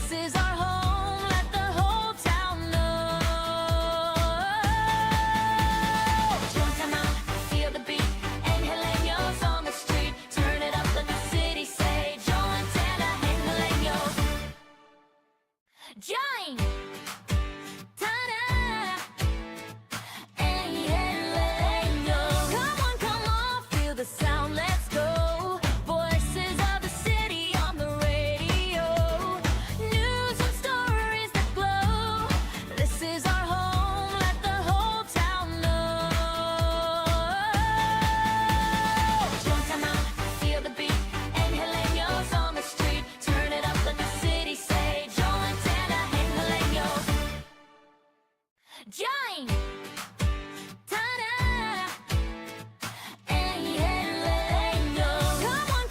This is our home, let the whole town know. Join time out, feel the beat, Angeleños on the street. Turn it up, let the city say, Joe and Tana, Angeleños. Join! Tana, Angeleños. Come on, feel the sound, let's go. Voices of the city on the radio. News and stories that glow. This is our home, let the whole town know. Join time out, feel the beat, Angeleños on the street. Turn it up, let the city say, Joe and Tana, Angeleños. Join! Tana, Angeleños.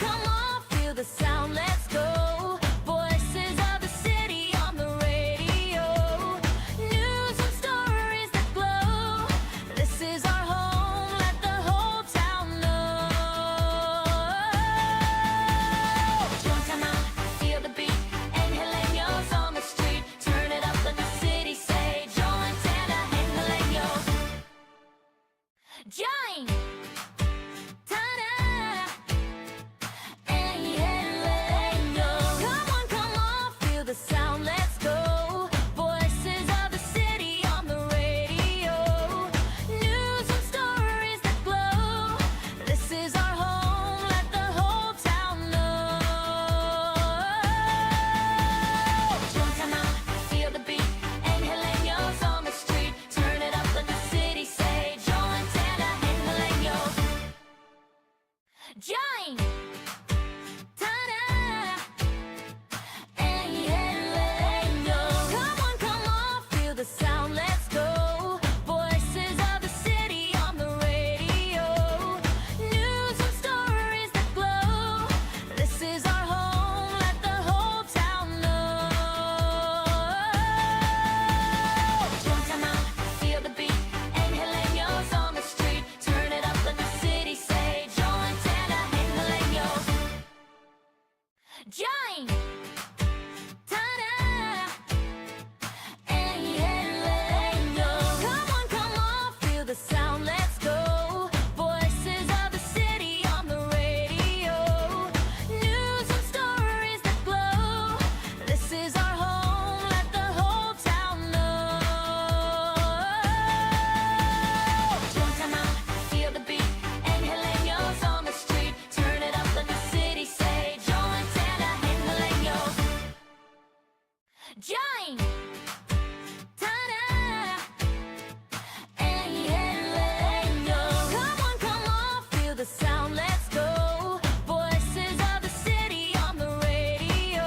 Come on, feel the sound, let's go. Voices of the city on the radio. News and stories that glow. This is our home, let the whole town know. Join time out, feel the beat, Angeleños on the street. Turn it up, let the city say, Joe and Tana, Angeleños. Join! Tana, Angeleños. Come on, feel the sound, let's go. Voices of the city on the radio. News and stories that glow. This is our home, let the whole town know. Join time out, feel the beat, Angeleños on the street. Turn it up, let the city say, Joe and Tana, Angeleños. Join! Tana, Angeleños. Come on, feel the sound, let's go. Voices of the city on the radio. News and stories that glow. This is our home, let the whole town know. Join time out, feel the beat, Angeleños on the street. Turn it up, let the city say, Joe and Tana, Angeleños. Join! Tana, Angeleños. Come on, feel the sound, let's go. Voices of the city on the radio. News and stories that glow. This is our home, let the whole town know. Join time out, feel the beat, Angeleños on the street. Turn it up, let the city say, Joe and Tana, Angeleños. Join! Tana, Angeleños. Come on, feel the sound, let's go. Voices of the city on the radio.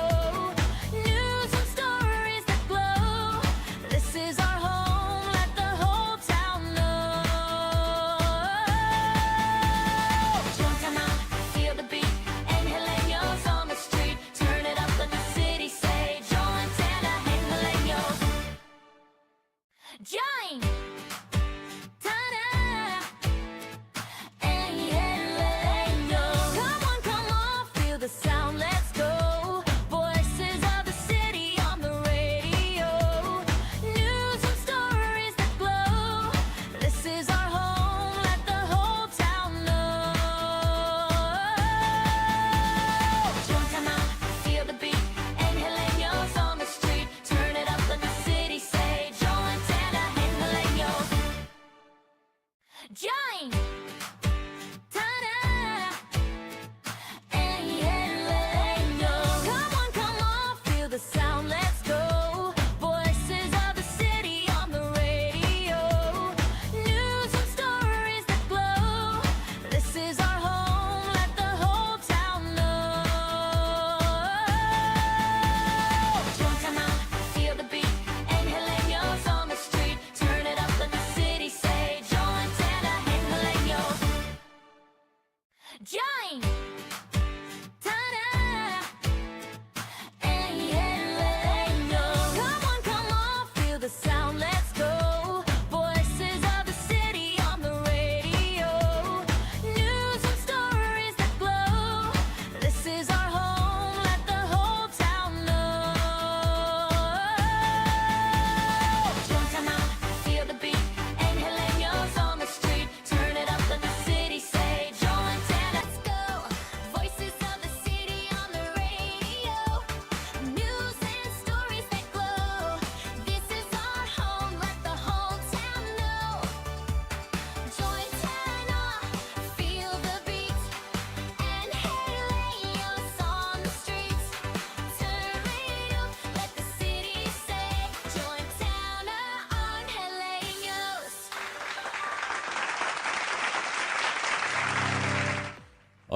News and stories that glow. This is our home, let the whole town know. Join time out, feel the beat, Angeleños on the street. Turn it up, let the city say, Joe and Tana, Angeleños.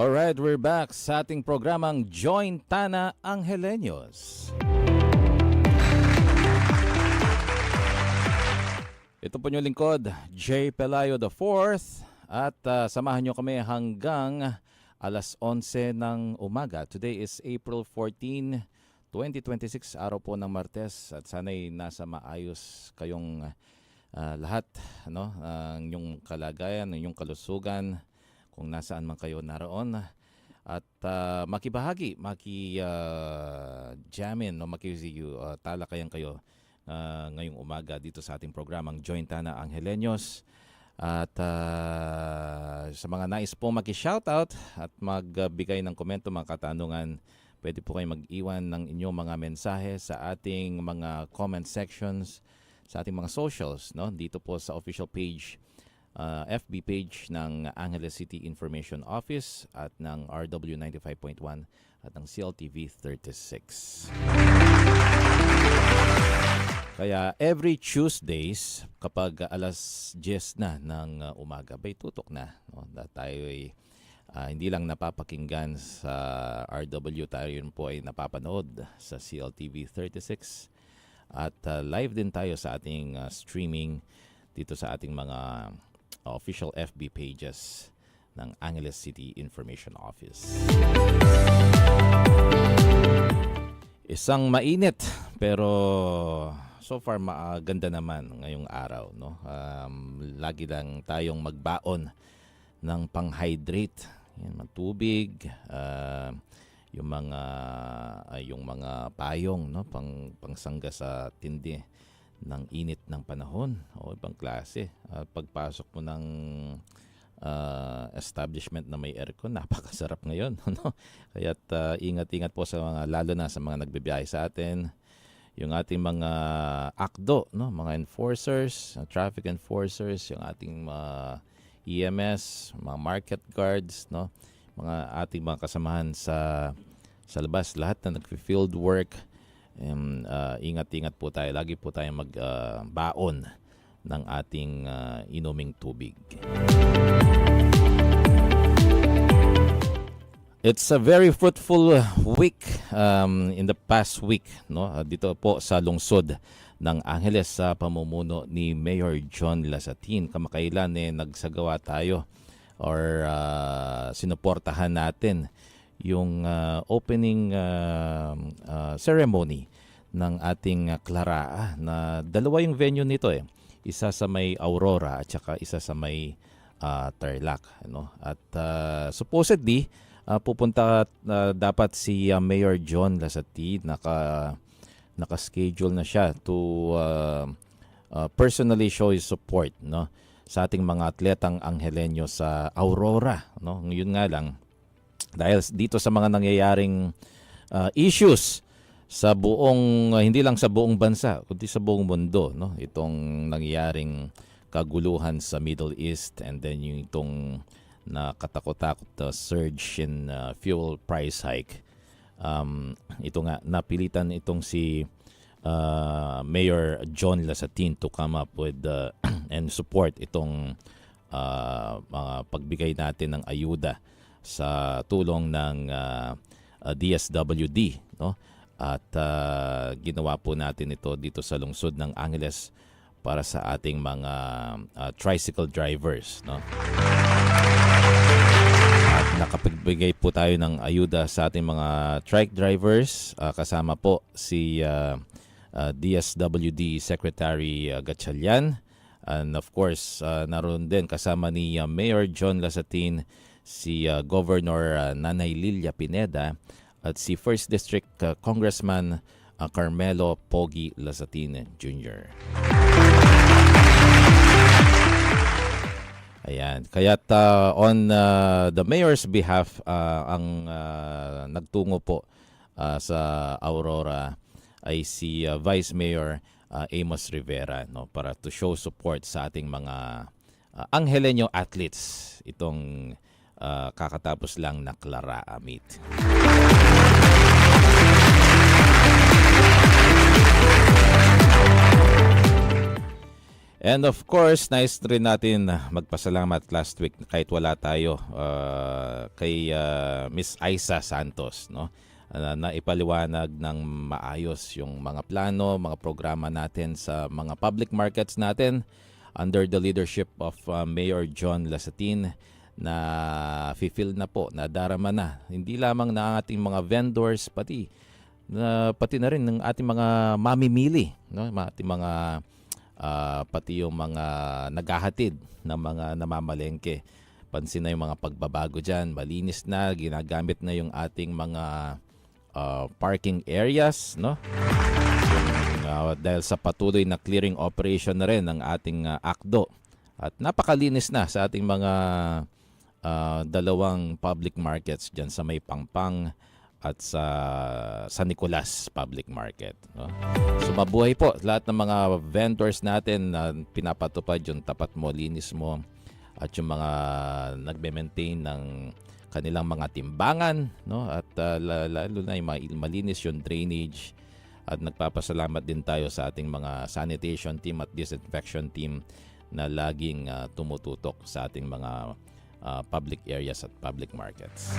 Alright, we're back sa ating programang Join Tana Angeleños. Ito po yung lingkod, J. Pelayo IV, at samahan nyo kami hanggang alas 11 ng umaga. Today is April 14, 2026, araw po ng Martes, at sana'y nasa maayos kayong lahat, no? Ang inyong kalagayan, ang inyong kalusugan, kung nasaan man kayo naroon, at makibahagi, jamin, no, talakayan kayo ngayong umaga dito sa ating programang Join Tana Angeleños. At sa mga nais po maki-shoutout at magbigay ng komento, mga katanungan, pwede po kayong mag-iwan ng inyong mga mensahe sa ating mga comment sections, sa ating mga socials, no? Dito po sa official page, FB page ng Angeles City Information Office at ng RW 95.1 at ng CLTV 36. Kaya every Tuesdays kapag alas 10 na ng umaga, bay tutok na, no? Tayo ay hindi lang napapakinggan sa RW, tayo rin po ay napapanood sa CLTV 36 at live din tayo sa ating streaming dito sa ating mga official FB pages ng Angeles City Information Office. Isang mainit pero so far maganda naman ngayong araw, no? Lagi lang tayong magbaon ng pang-hydrate, yan, tubig, yung mga payong, no, pangsangga sa tindi ng init ng panahon o ibang klase. Pagpasok mo ng establishment na may aircon, napakasarap ngayon, no? Kaya't ingat-ingat po sa lalo na sa mga nagbibiyahe sa atin, yung ating mga ACDO, no, mga enforcers, traffic enforcers, yung ating EMS, mga market guards, no, ating mga kasamahan sa labas, lahat na nag-field work. Ingat-ingat po tayo. Lagi po tayong magbaon ng ating inuming tubig. It's a very fruitful week in the past week, no? Dito po sa lungsod ng Angeles sa pamumuno ni Mayor John Lasatin. Kamakailan nagsagawa tayo or sinuportahan natin yung opening ceremony ng ating Clara, na dalawa yung venue nito Isa sa may Aurora at saka isa sa may Tarlac, no? At supposedly pupunta dapat si Mayor John Lasati, naka-schedule na siya to personally show his support, no, sa ating mga atletang Angeleño sa Aurora, no? Ngayon nga lang, dahil dito sa mga nangyayaring issues sa buong hindi lang sa buong bansa kundi sa buong mundo, no, itong nangyayaring kaguluhan sa Middle East, and then yung itong nakatakot-takot surge in fuel price hike, ito nga napilitan itong si Mayor John Lasatin to come up with and support itong mga pagbigay natin ng ayuda sa tulong ng DSWD, no? At ginawa po natin ito dito sa lungsod ng Angeles para sa ating mga tricycle drivers, no? At nakapagbigay po tayo ng ayuda sa ating mga trike drivers, kasama po si DSWD Secretary Gatchalian, and of course naroon din kasama ni Mayor John Lasatin si Governor Nanay Lilia Pineda at si 1st District Congressman Carmelo Pogi Lasatin Jr. Ayan. Kaya't on the mayor's behalf, ang nagtungo po sa Aurora ay si Vice Mayor Amos Rivera, no, para to show support sa ating mga Angeleño athletes itong kakatapos lang na Clara meet. And of course, nice rin natin magpasalamat last week kahit wala tayo kay Miss Aisa Santos, no? Na ipaliwanag ng maayos yung mga plano, mga programa natin sa mga public markets natin under the leadership of Mayor John Lasatin na fulfill na po, na darama na. Hindi lamang na ating mga vendors, pati na rin ng ating mga mamimili, no? Ating mga pati yung mga naghahatid ng mga namamalengke. Pansin na yung mga pagbabago dyan. Malinis na, ginagamit na yung ating mga parking areas, no? Dahil sa patuloy na clearing operation na rin ng ating AKDO. At napakalinis na sa ating mga dalawang public markets dyan sa May Pangpang at sa San Nicolas Public Market, no? So mabuhay po lahat ng mga vendors natin na pinapatupad yung tapat mo, linis mo, at yung mga nagme-maintain ng kanilang mga timbangan, no? At lalo na yung malinis yung drainage. At nagpapasalamat din tayo sa ating mga sanitation team at disinfection team na laging tumututok sa ating mga public areas at public markets.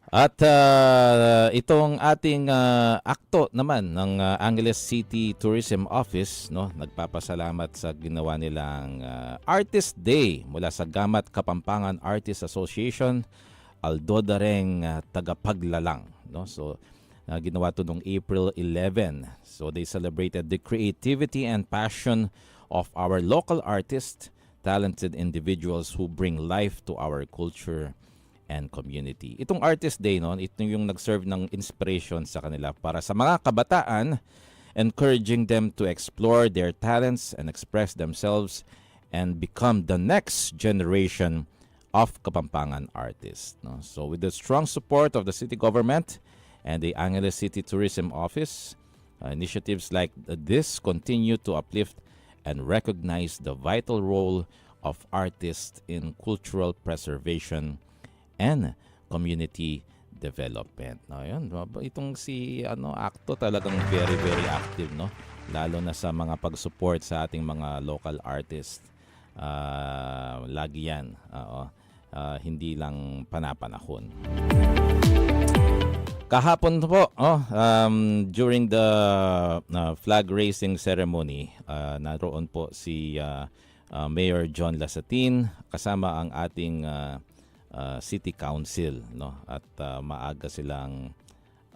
At itong ating akto naman ng Angeles City Tourism Office, no, nagpapasalamat sa ginawa nilang Artist Day mula sa Gamat Kapampangan Artist Association, Aldo Dareng Tagapaglalang, no. So ginawa to noong April 11. So they celebrated the creativity and passion of our local artists, talented individuals who bring life to our culture and community. Itong Artist Day, no, ito yung nag-serve ng inspiration sa kanila para sa mga kabataan, encouraging them to explore their talents and express themselves and become the next generation of Kapampangan artists, no? So with the strong support of the city government and the Angeles City Tourism Office, initiatives like this continue to uplift and recognize the vital role of artists in cultural preservation and community development. No, yun. Itong si Akto talagang very very active, no? Lalo na sa mga pag-support sa ating mga local artists. Lagi yan. Hindi lang panapanahon. Kahapon po, during the flag raising ceremony, naroon po si Mayor John Lasatin kasama ang ating City Council, no? At maaga silang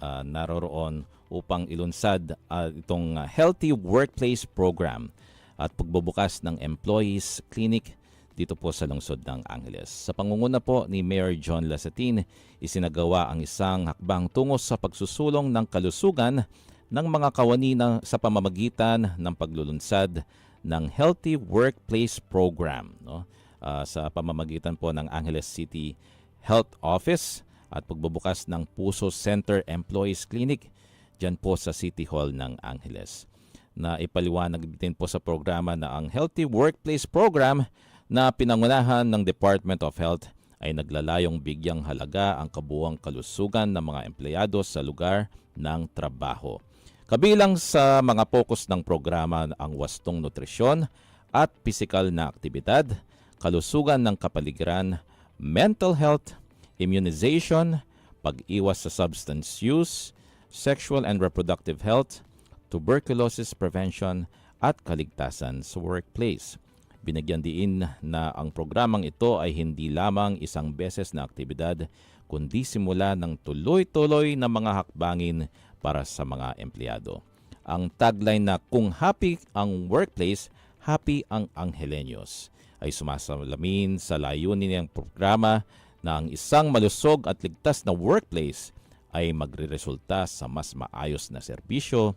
naroroon upang ilunsad itong Healthy Workplace Program at pagbubukas ng Employees Clinic dito po sa lungsod ng Angeles. Sa pangunguna po ni Mayor John Lasatin, isinagawa ang isang hakbang tungo sa pagsusulong ng kalusugan ng mga kawani sa pamamagitan ng paglulunsad ng Healthy Workplace Program, no? Sa pamamagitan po ng Angeles City Health Office at pagbubukas ng Puso Center Employees Clinic dyan po sa City Hall ng Angeles. Na ipaliwanag din po sa programa na ang Healthy Workplace Program na pinangunahan ng Department of Health ay naglalayong bigyang halaga ang kabuuang kalusugan ng mga empleyado sa lugar ng trabaho. Kabilang sa mga focus ng programa ang wastong nutrisyon at pisikal na aktibidad, kalusugan ng kapaligiran, mental health, immunization, pag-iwas sa substance use, sexual and reproductive health, tuberculosis prevention, at kaligtasan sa workplace. Binigyan diin na ang programang ito ay hindi lamang isang beses na aktibidad, kundi simula ng tuloy-tuloy na mga hakbangin para sa mga empleyado. Ang tagline na "Kung happy ang workplace, happy ang Angeleños" ay sumasalamin sa layunin ng programa na ang isang malusog at ligtas na workplace ay magreresulta sa mas maayos na serbisyo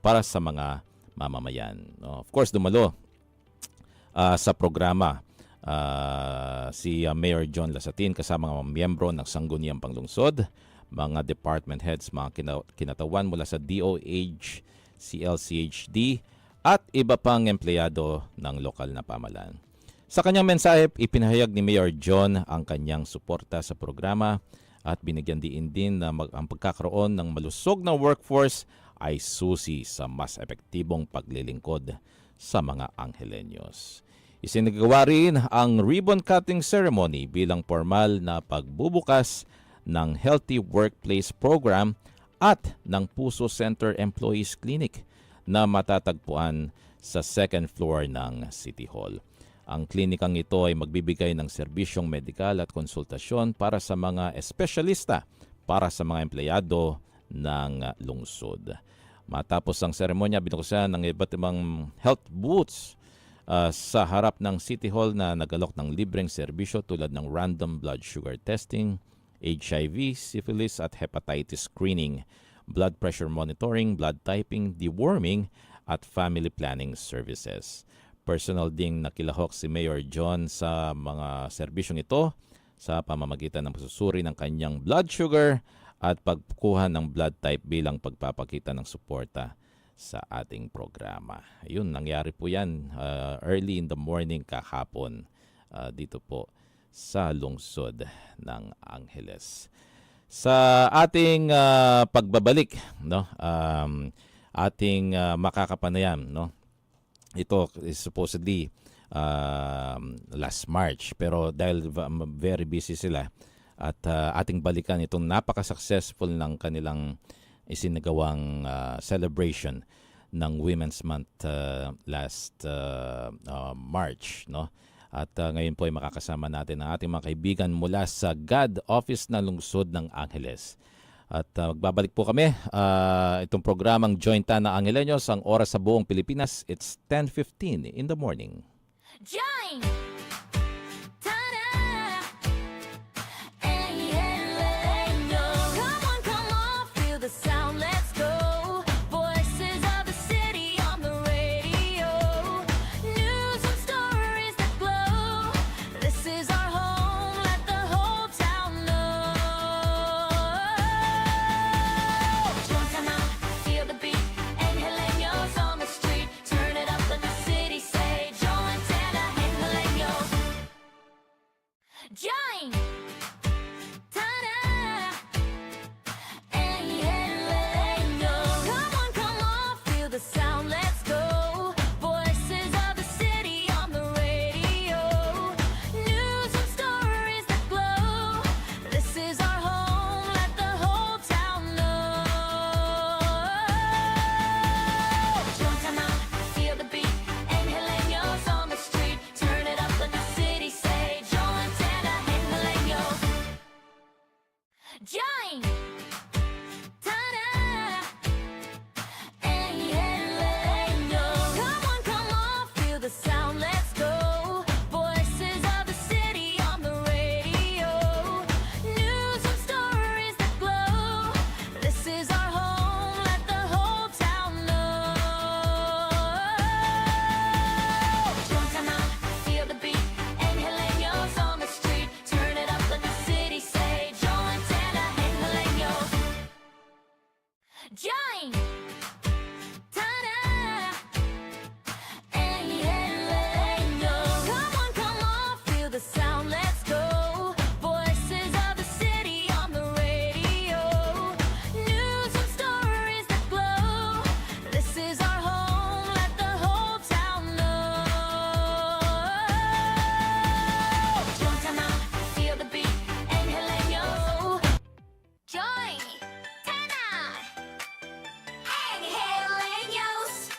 para sa mga mamamayan. Of course, dumalo sa programa si Mayor John Lasatin kasama mga miyembro ng Sangguniang Panglungsod, mga department heads, mga kinatawan mula sa DOH, CLCHD at iba pang empleyado ng lokal na pamahalaan. Sa kanyang mensahe, ipinahayag ni Mayor John ang kanyang suporta sa programa at binigyan din na ang pagkakaroon ng malusog na workforce ay susi sa mas epektibong paglilingkod sa mga Angelenyos. Isinagawa rin ang ribbon cutting ceremony bilang formal na pagbubukas ng Healthy Workplace Program at ng Puso Center Employees Clinic na matatagpuan sa second floor ng City Hall. Ang klinikang ito ay magbibigay ng serbisyong medikal at konsultasyon para sa mga espesyalista para sa mga empleyado ng lungsod. Matapos ang seremonya, binuksan ng iba't ibang health booths sa harap ng City Hall na nagalok ng libreng serbisyo tulad ng random blood sugar testing, HIV, syphilis at hepatitis screening, blood pressure monitoring, blood typing, deworming at family planning services. Personal ding nakilahok si Mayor John sa mga serbisyong ito sa pamamagitan ng pagsusuri ng kanyang blood sugar at pagkuha ng blood type bilang pagpapakita ng suporta sa ating programa. Ayun, nangyari po yan early in the morning kahapon dito po sa lungsod ng Angeles. Sa ating pagbabalik, no, ating makakapanayam, no. Ito is supposedly last March, pero dahil very busy sila at ating balikan itong napaka-successful ng kanilang isinagawang celebration ng Women's Month last March, no? At ngayon po ay makakasama natin ang ating mga kaibigan mula sa God Office ng Lungsod ng Angeles. At magbabalik po kami itong programang Joint Tana Angelenyos, ang oras sa buong Pilipinas. It's 10:15 in the morning. Join! Ta-da! Angeleño. Come on, feel the sound, let's go. Voices of the city on the radio. News and stories that glow. This is our home, let the whole town know. Join Tana, feel the beat. Angeleños on the street. Turn it up, let the city say. Join Tana, Angeleño. Join! Ta-da! Angeleño. Come on, feel the sound, let's go. Voices of the city on the radio. News and stories that glow. This is our home, let the whole town know. Join Tana, feel the beat. Angeleños on the street. Turn it up, let the city say. Join Tana, Angeleño. Join! Ta-da! Angeleño. Come on, feel the sound, let's go. Voices of the city on the radio. News and stories that glow. This is our home, let the whole town know. Join Tana, feel the beat. Angeleños on the street. Turn it up, let the city say. Join Tana, Angeleño. Join! Ta-da! Angeleño. Come on, feel the sound, let's go. Voices of the city on the radio. News and stories that glow. This is our home, let the whole town know. Join Tana, feel the beat. Angeleño. Join! Tana! Angeleños.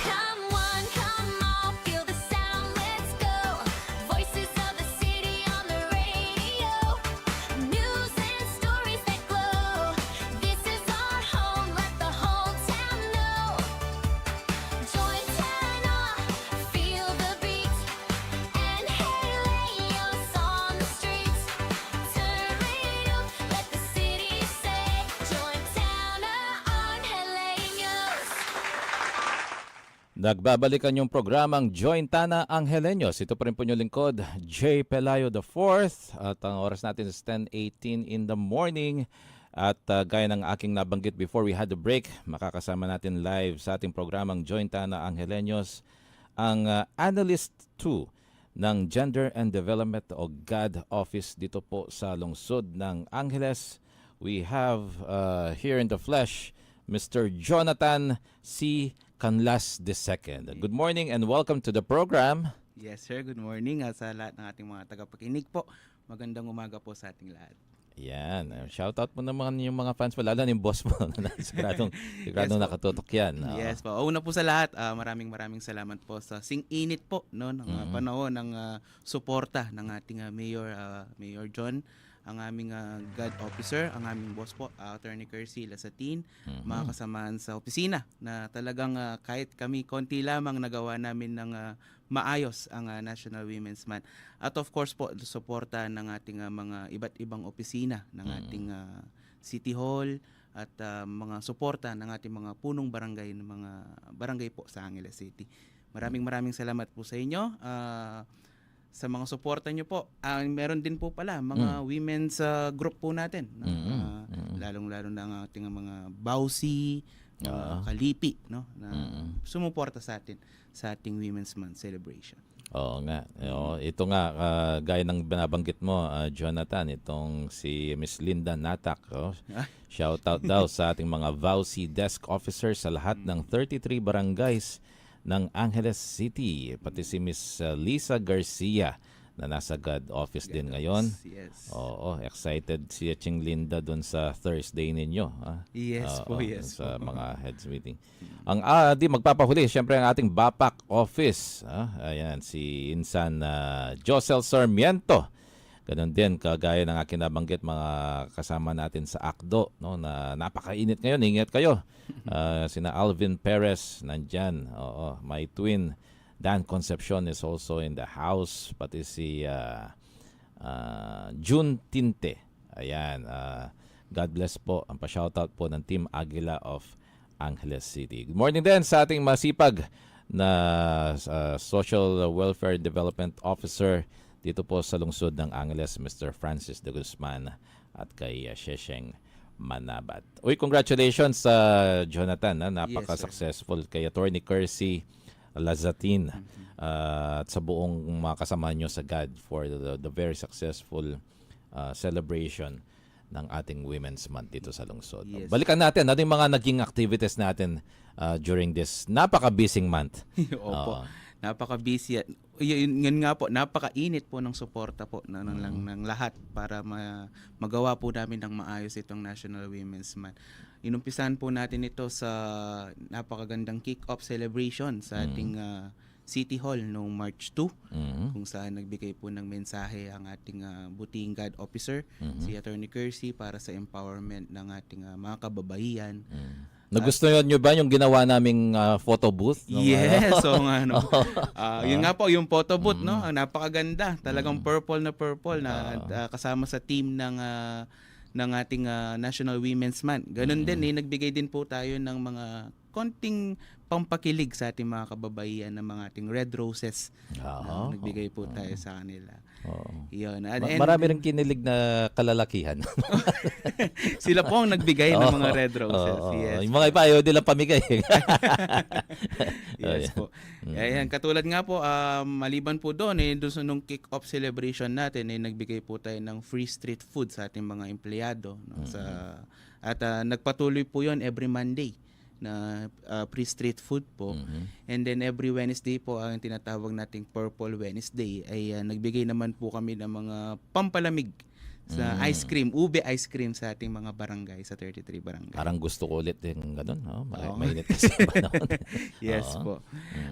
Come on, feel the sound, let's go. Voices of the city on the radio. News and stories that glow. This is our home, let the whole town know. Join Tana, feel the beat. Angeleños on the streets. Turn it up, let the city say. Join Tana, Angeleños. Nagbabalikan yung programang Joint Tana Angelenyos. Ito pa rin po yung lingkod, J. Pelayo IV. At ang oras natin is 10:18 in the morning. At gaya ng aking nabanggit before we had the break, makakasama natin live sa ating programang Joint Tana Angelenyos ang Analyst 2 ng Gender and Development o GAD Office dito po sa lungsod ng Angeles. We have here in the flesh Mr. Jonathan C. Canlas II. Good morning and welcome to the program. Yes sir, good morning sa lahat ng ating mga tagapakinig po. Magandang umaga po sa ating lahat. Yan. Shoutout mo naman yung mga fans mo, lalo na yung boss mo. Siguradong Yes, po. nakatutok yan. Yes po. Una po sa lahat, maraming salamat po sa sing-init po no ng panahon ng suporta ng ating Mayor John, ang aming GAD officer, ang aming boss po, Attorney Kersey Lasatin, mga kasamahan sa opisina na talagang kahit kami konti lamang nagawa namin ng maayos ang National Women's Month. At of course po, suporta ng ating mga iba't ibang opisina ng ating City Hall at mga suporta ng ating mga punong barangay, ng mga barangay po sa Angeles City. Maraming salamat po sa inyo. Sa mga suporta nyo po, meron din po pala mga women's group po natin. Lalong-lalo na ang ating mga Bausi, Kalipi, no, na sumuporta sa atin sa ating Women's Month celebration. Oo nga. Ito nga, gaya ng binabanggit mo, Jonathan, itong si Miss Linda Natak. Shoutout daw sa ating mga VAUSI desk officers sa lahat ng 33 barangays ng Angeles City, pati si Miss Lisa Garcia na nasa GAD office din ngayon. Yes. Oo, excited si Ching Linda doon sa Thursday ninyo. Yes po, yes sa po. mga heads meeting. Ang magpapahuli, syempre ang ating BAPAC office. Ayan, si Insan Josel Sarmiento. Ganon din, kagaya ng aking nabanggit, mga kasama natin sa ACDO, no, na napakainit ngayon. Ingat kayo. Sina Alvin Perez nandyan. Oo, my twin Dan Concepcion is also in the house. Pati si June Tinte. Ayan. God bless po. Ang pa-shoutout po ng Team Aguila of Angeles City. Good morning din sa ating masipag na Social Welfare Development Officer dito po sa lungsod ng Angeles, Mr. Francis de Guzman, at kay Shesheng Manabat. Uy, congratulations sa Jonathan. Napaka-successful kay Attorney Kersey Lazatin at sa buong mga kasama nyo sa GAD for the very successful celebration ng ating Women's Month dito sa lungsod. Yes. Balikan natin yung mga naging activities natin during this napaka-busy month. Opo. Napaka-busy. Yun nga po, napaka-init po ng suporta po ng lahat para magawa po namin ng maayos itong National Women's Month. Inumpisahan po natin ito sa napakagandang kick-off celebration sa ating City Hall noong March 2, kung saan nagbigay po ng mensahe ang ating buting GAD officer, si Attorney Kersey, para sa empowerment ng ating mga kababaihan. Nagustuhan nyo ba yung ginawa naming photo booth? Yes, so yun nga po yung photo booth, no? Ang napakaganda, talagang purple na kasama sa team ng ating National Women's Month. Ganun din, nagbigay din po tayo ng mga konting pampakilig sa ating mga kababaihan ng mga ating red roses. Nagbigay po tayo sa kanila. Yun. Marami rin kinilig na kalalakihan. Sila po ang nagbigay ng mga red roses. Yes. Yung mga iba ayaw nilang pamigay. Yes po. Ayan, katulad nga po, maliban po doon, doon sa nung kick-off celebration natin, nagbigay po tayo ng free street food sa ating mga empleyado. No? At nagpatuloy po yon every Monday na free street food po. And then every Wednesday po, ang tinatawag nating Purple Wednesday, ay nagbigay naman po kami ng mga pampalamig sa ice cream, ube ice cream sa ating mga barangay, sa 33 barangay. Parang gusto ko ulit yung ganun. Mainit kasi yung panahon. Yes po.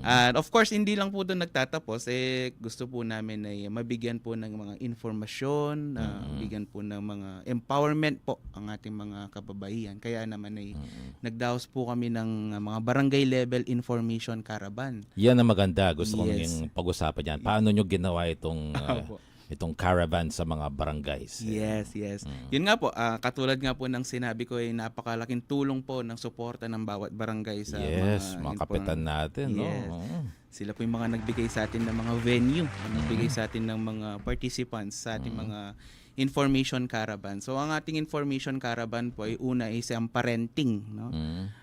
And of course, hindi lang po doon nagtatapos. Gusto po namin ay mabigyan po ng mga informasyon, bigyan po ng mga empowerment po ang ating mga kababaihan. Kaya naman ay nagdaos po kami ng mga barangay level information caravan. Yan ang maganda. Gusto kong Yes. yung pag-usapan yan. Paano nyo ginawa itong caravan sa mga barangays? Yes. Yun nga po, katulad nga po ng sinabi ko, ay napakalaking tulong po ng suporta ng bawat barangay sa mga kapitan natin. Yes. No? Sila po yung mga nagbigay sa atin ng mga venue, nagbigay sa atin ng mga participants sa ating mga information caravan. So ang ating information caravan po ay una is ang parenting, no?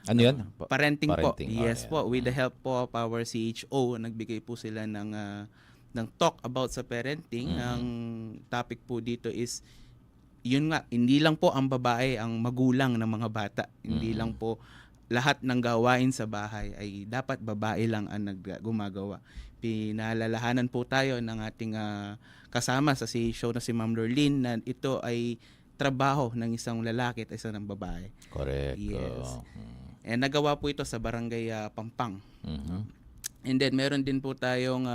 Ano 'yan? Parenting po. Parenting. Yes po, with the help po of our CHO, nagbigay po sila ng talk about sa parenting. Ang topic po dito is yun nga, hindi lang po ang babae ang magulang ng mga bata. Hindi lang po lahat ng gawain sa bahay ay dapat babae lang ang gumagawa. Pinalalahanan po tayo ng ating kasama sa show na si Ma'am Lorlene na ito ay trabaho ng isang lalaki at isa ng babae. Correct. Yes. Oo. And nagawa po ito sa Barangay Pampang. And then meron din po tayong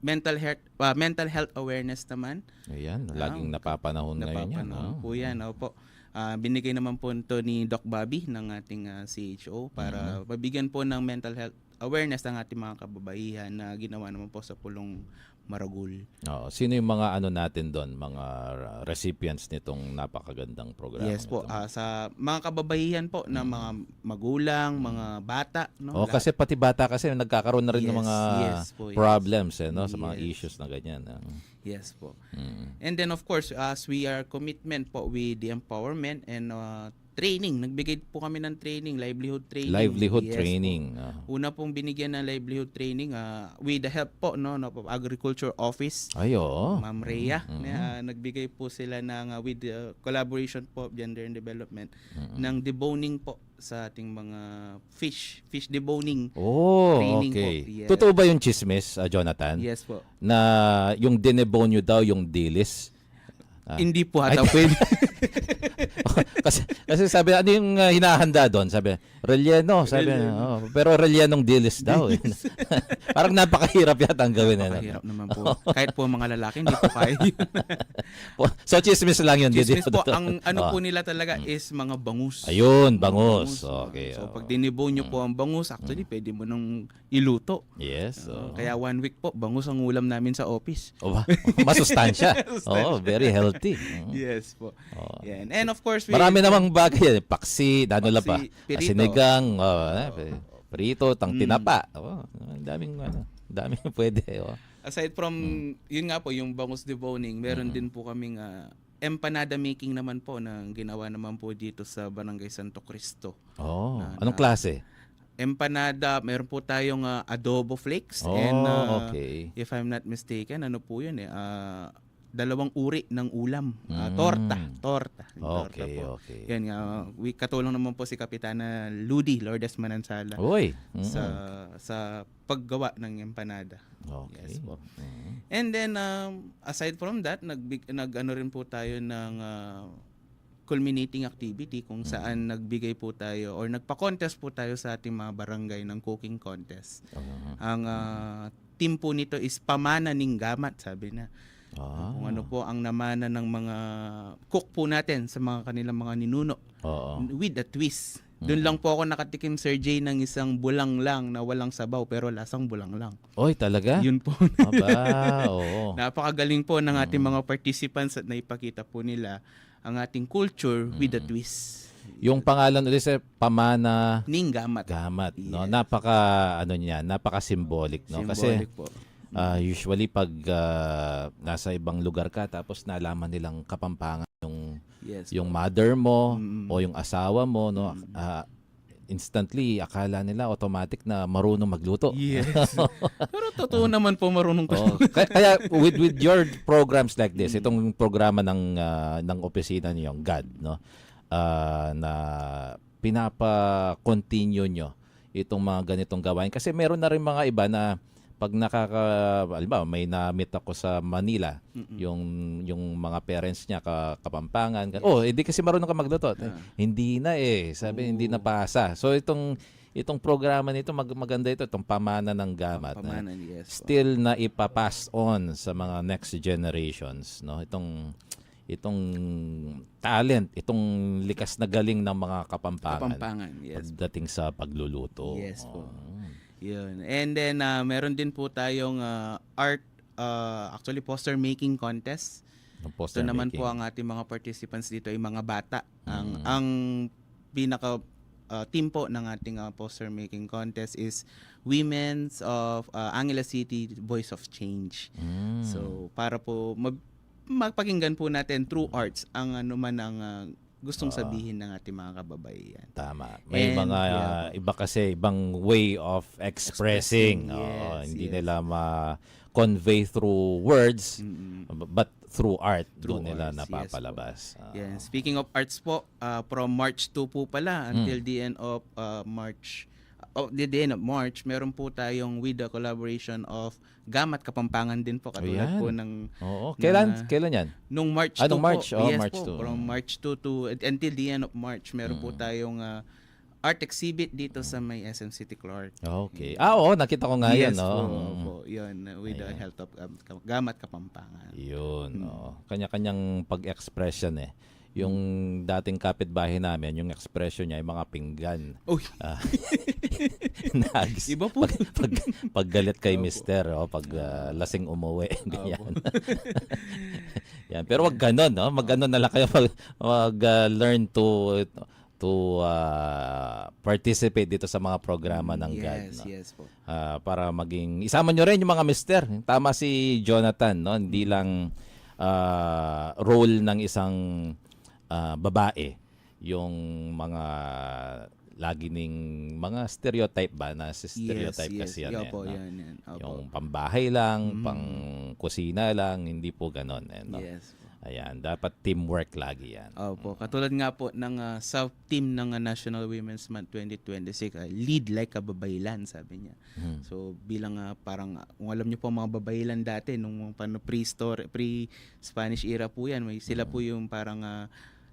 mental health awareness naman. Ayan, laging napapanahon ngayon yan. Napapanahon po yan. Opo. Binigay naman po ito ni Doc Bobby ng ating CHO para mabigyan po ng mental health awareness ng ating mga kababaihan na ginawa naman po sa Pulong Maragul. Oo. Sino yung mga ano natin doon, mga recipients nitong napakagandang programa? Yes po, ito? sa mga kababaihan po na mga magulang, mga bata, no? Oh, kasi pati bata kasi nagkakaroon na rin ng Yes, mga yes po, yes. problems no sa mga Yes. issues na ganyan. Yes po. And then of course, as we are commitment po with the empowerment and training, nagbigay po kami ng training, livelihood training. Livelihood Yes training. Po. Una pong binigyan ng livelihood training with the help po no Agriculture Office. Ay, oo. Ma'am Rhea, nagbigay po sila ng with the collaboration po of Gender and Development ng deboning po sa ating mga fish deboning. Oh, Training po. okay. Yes. Totoo ba yung chismis, Jonathan? Yes po. Na yung dinebone nyo daw yung dilis? Hindi po ata pwede. kasi sabi, ano yung hinahanda doon? Sabi, relleno. Sabi, pero rellenong dilis daw. Parang napakahirap yata ang gawin. Napakahirap naman po. Kahit po mga lalaki, hindi po kaya yun. So, chismis lang yun. Chismis po, Dito. ang ano po nila talaga is mga bangus. Ayun, Mga bangus. Okay. So, pag dinibone nyo po ang bangus, actually, pwede mo nang iluto. Yes. Kaya 1 week po, bangus ang ulam namin sa office. Masustansya. Oh, very healthy. Yes po. Yan. And of course, Marami namang bagay. Paksi, ano pa. pirito. Sinigang, prito, tinapa. Daming pwede. Aside from, yun nga po, yung bangus deboning, meron din po kaming empanada making naman po na ginawa naman po dito sa Barangay Santo Cristo. Oh, anong klase? Empanada, meron po tayong adobo flakes. Oh, And okay. if I'm not mistaken, ano po yun dalawang uri ng ulam. Torta. Okay, po. okay. Yan nga, katulong naman po si Kapitana Ludi Lourdes Manansala Uy. sa paggawa ng empanada. Okay. Yes po. And then aside from that, nag-ano rin po tayo ng culminating activity kung saan nagbigay po tayo or nagpa-contest po tayo sa ating mga barangay ng cooking contest. Ang team po nito is Pamana Ning Gamat, sabi na. Kung ano po ang namana ng mga cook po natin sa mga kanilang mga ninuno. With a twist. Doon lang po ako nakatikim, Sir Jay, ng isang bulang lang na walang sabaw pero lasang bulang lang. Oy, talaga? Yun po. Aba, oo. Napakagaling po ng ating mga participants at naipakita po nila ang ating culture with a twist. Yung pangalan ulit sa Pamana Ning Gamat. Gamat, no? Yes. Napaka-symbolic, no? Symbolic Kasi po. usually pag nasa ibang lugar ka tapos nalaman nilang Kapampangan yung mother mo o yung asawa mo, no? Instantly akala nila automatic na marunong magluto. Yes. Pero totoo naman po marunong ko. Kaya with your programs like this, itong programa ng opisina niyo, God, no? Na pinapa-continue nyo itong mga ganitong gawain kasi meron na rin mga iba na pag halimbawa may na-meet ako sa Manila, yung mga parents niya Kapampangan, hindi kasi marunong ka magluto. Hindi na sabi hindi na pasa. So itong programa nito maganda itong Pamana ng Gamat. Pamanan, yes. Still na ipapass on sa mga next generations, no? Itong talent, itong likas na galing ng mga Kapampangan. Yes. Pagdating sa pagluluto. Yes po. Yun. And then meron din po tayong art actually poster making contest. Poster naman making. po ang ating mga participants dito ay mga bata. Ang pinaka team po ng ating poster making contest is Women's of Angeles City Voice of Change. So para po mapakinggan po natin through arts ang ano man ang gustong sabihin ng ating mga kababaihan. Tama. May And, mga iba kasi ibang way of expressing. Oo, Yes, hindi yes. nila ma-convey through words but through art Through doon nila arts, yes napapalabas. Yan. Speaking of arts po, from March 2 po pala until the end of March, the end of March, meron po tayong with the collaboration of Gamat Kapampangan din po, katulad Ayan. po ng Oo. na- Kailan yan? nung March 2 Nung March. po. Oh, Yes March po, 2. from March 2 to until the end of March, meron po tayong art exhibit dito sa may SM City Clark. Okay. Oo, nakita ko nga yan. Yes No? po, yun, with the help of Gamat Kapampangan. Yun. Kanya-kanyang pag-expression eh. Yung dating kapitbahay namin, yung expression niya ay mga pinggan. Uy, Nags. iba po. Pag galit kay mister, pag lasing umuwi, ganyan. Yan. Pero wag ganon, no? Mag-ganon na lang kayo learn to participate dito sa mga programa ng GAD, Yes, no? yes po. Para maging isama nyo rin yung mga mister. Tama si Jonathan, no? Hindi lang role ng isang babae yung mga lagi ning mga stereotype ba na stereotype kasi yan, Opo, no? yan. Opo. Yung pambahay lang, pang kusina lang, hindi po ganon, no? Yes po. Ayan, dapat teamwork lagi yan. Opo, katulad nga po ng sub-team ng National Women's Month 2026, lead like a babaylan, sabi niya. So bilang parang, kung alam niyo po mga babaylan dati, nung pre-Spanish era po yan, sila po yung parang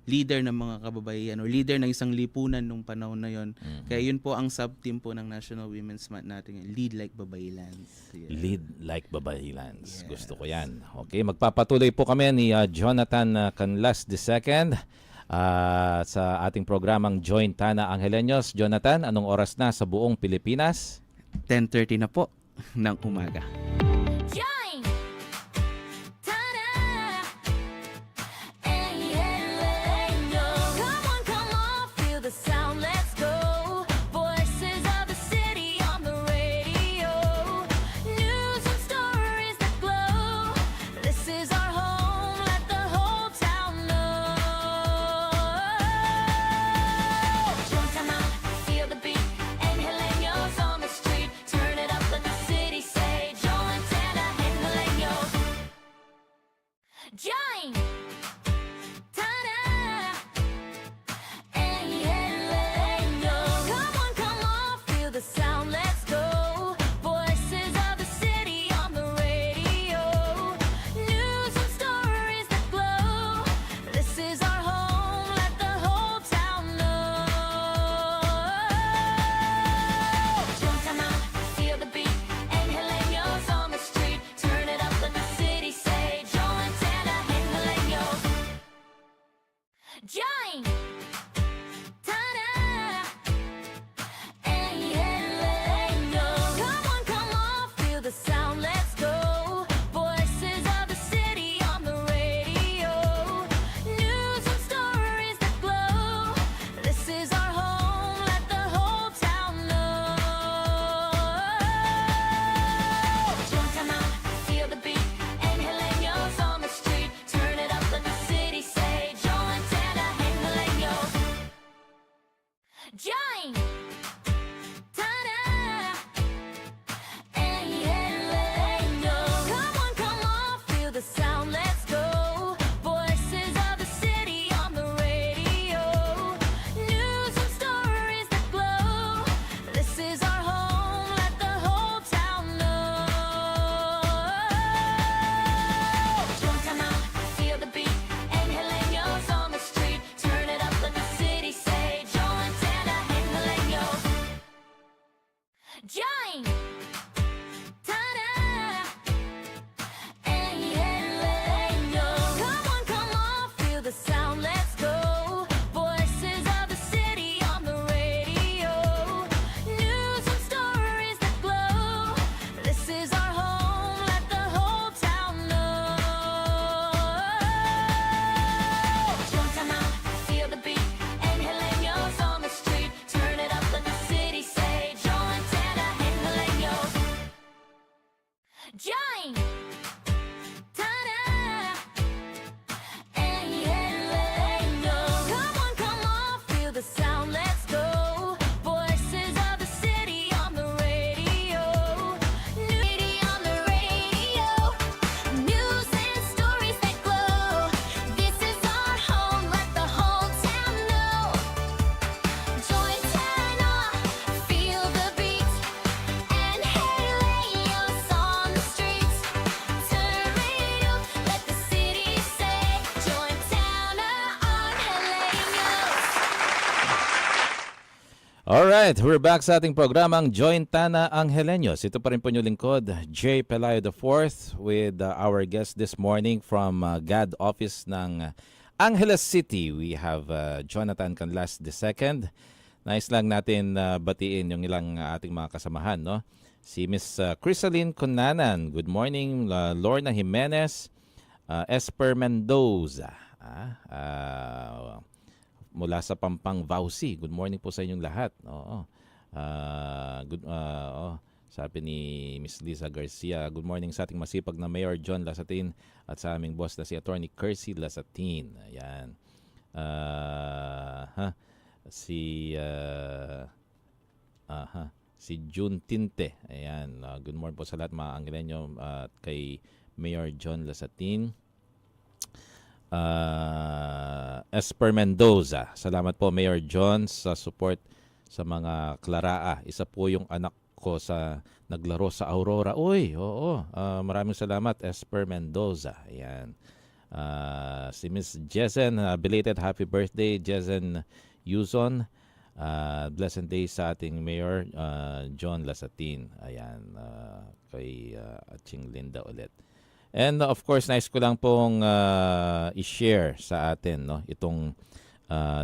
leader ng mga kababaihan or leader ng isang lipunan nung panahon na yon. Kaya yun po ang sub-team po ng National Women's Month natin, lead like babaylans. Yeah. Lead like babaylans. Gusto ko yan. Okay, magpapatuloy po kami ni Jonathan Canlas II sa ating programang Join Tana Angeleños. Jonathan, anong oras na sa buong Pilipinas? 10:30 na po ng umaga. Join! Ta-da! Come on, feel the sound, let's go. Voices of the city on the radio. News and stories that glow. This is our home, let the whole town know. Join time out, feel the beat. Angeleños on the street. Turn it up, let the city say. Join Tana Angeleños. Join! Ta-da! Come on, feel the sound, let's go. Voices of the city on the radio. News and stories that glow. This is our home, let the whole town know. Join time out, feel the beat. Angeleños on the street. Turn it up, let the city say. Join Tana Angeleños. Alright, we're back sa ating programang Jointana Angeleños. Ito pa rin po yung lingkod, J. Pelayo IV with our guest this morning from GAD office ng Angeles City. We have Jonathan Canlas II. Nice lang natin batiin yung ilang ating mga kasamahan, no? Si Miss Crisaline Cunanan. Good morning. Lorna Jimenez. Esper Mendoza. Mula sa Pampang Vauci. Good morning po sa inyong lahat. Oo. Sabi ni Miss Liza Garcia, good morning sa ating masipag na Mayor John Lasatin at sa aming boss na si Attorney Kersey Lasatin. Ayan. Si June Tinte. Ayan. Good morning po sa lahat mga Angeleño at kay Mayor John Lasatin. Esper Mendoza. Salamat po Mayor John sa support sa mga Claraa. Isa po yung anak ko sa naglaro sa Aurora. Uy, oo. Maraming salamat Esper Mendoza. Ayan. Si Miss Jezen, belated happy birthday Jezen Yuzon. Blessed day sa ating Mayor John Lasatin. Ayan. Kay Aching Linda ulit. And of course, nice ko lang pong i-share sa atin, no, itong